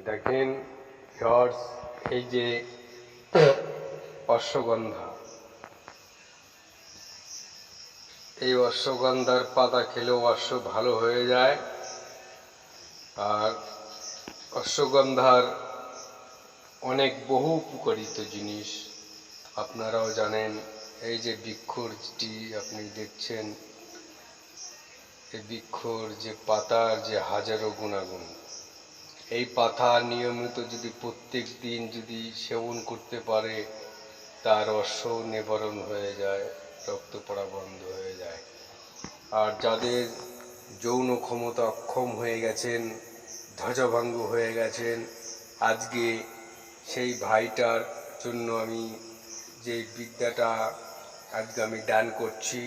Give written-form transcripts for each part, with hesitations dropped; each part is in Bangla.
দেখেন ভিউয়ার্স, এই যে অশ্বগন্ধা, এই অশ্বগন্ধার পাতা খেলেও অশ্ব ভালো হয়ে যায়। আর অশ্বগন্ধার অনেক বহু উপকারিত জিনিস আপনারাও জানেন। এই যে বৃক্ষটি আপনি দেখছেন, এই বৃক্ষর যে পাতার যে হাজারো গুণাগুণ, এই পাতা নিয়মিত যদি প্রত্যেক দিন যদি সেবন করতে পারে, তার অশ্ব নিবারণ হয়ে যায়, রক্ত পড়া বন্ধ হয়ে যায়। আর যাদের যৌন ক্ষমতা অক্ষম হয়ে গেছেন, ধ্বজভঙ্গ হয়ে গেছেন, আজকে সেই ভাইটার জন্য আমি যে বিদ্যাটা আজকে আমি দান করছি।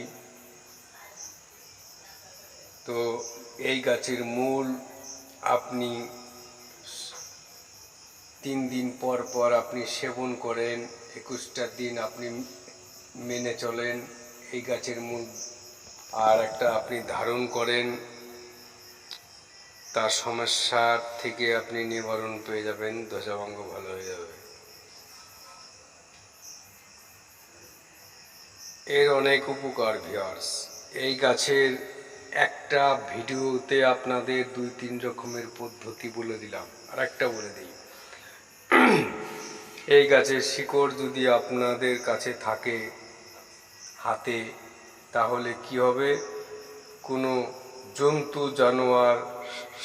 তো এই গাছের মূল আপনি 3 দিন পর পর আপনি সেবন করেন, 21টা দিন আপনি মেনে চলেন এই গাছের মূল, আর একটা আপনি ধারণ করেন, তার সমস্যার থেকে আপনি নিবারণ পেয়ে যাবেন, ধ্বজভঙ্গ ভালো হয়ে যাবে। এর অনেক উপকার ভিউয়ার্স। এই গাছের একটা ভিডিওতে আপনাদের 2-3 রকমের পদ্ধতি বলে দিলাম, আর একটা বলে দিই। এই গাছের শিকড় যদি আপনাদের কাছে থাকে হাতে, তাহলে কি হবে, কোনো জন্তু জানোয়ার,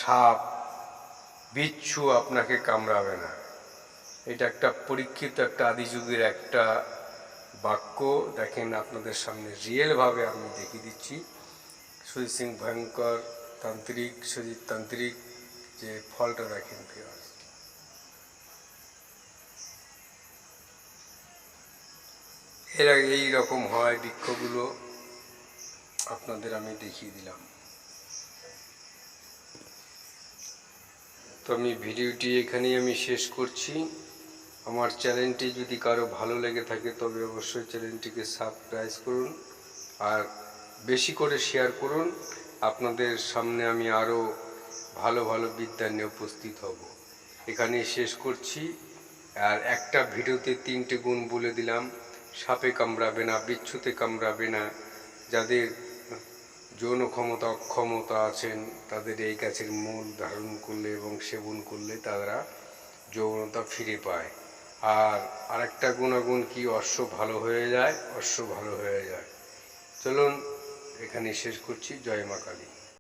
সাপ, বিচ্ছু আপনাকে কামড়াবে না। এটা একটা পরীক্ষিত একটা আদিযুগের একটা বাক্য। দেখেন আপনাদের সামনে রিয়েলভাবে আমি দেখিয়ে দিচ্ছি। সুজিত সিং ভয়ঙ্কর তান্ত্রিক, সুজিত তান্ত্রিক, যে ফলটা দেখেন ভিউয়ার্স। এরা এই রকম হয় বৃক্ষগুলো, আপনাদের আমি দেখিয়ে দিলাম। তো আমি ভিডিওটি এখানেই আমি শেষ করছি। আমার চ্যানেলটি যদি কারো ভালো লেগে থাকে তবে অবশ্যই চ্যানেলটিকে সাবস্ক্রাইব করুন আর বেশি করে শেয়ার করুন। আপনাদের সামনে আমি আরও ভালো ভালো বিদ্যা নিয়ে উপস্থিত হব। এখানেই শেষ করছি। আর একটা ভিডিওতে 3টে গুণ বলে দিলাম। সাপে কামড়াবে না, বিচ্ছুতে কামড়াবে না, যাদের যৌন ক্ষমতা অক্ষমতা আছেন তাদের এই গাছের মূল ধারণ করলে এবং সেবন করলে তারা যৌনতা ফিরে পায়। আর আরেকটা গুণাগুণ কি, অশ্ব ভালো হয়ে যায়, অশ্ব ভালো হয়ে যায়। চলুন এখানে শেষ করছি। জয় মা কালী।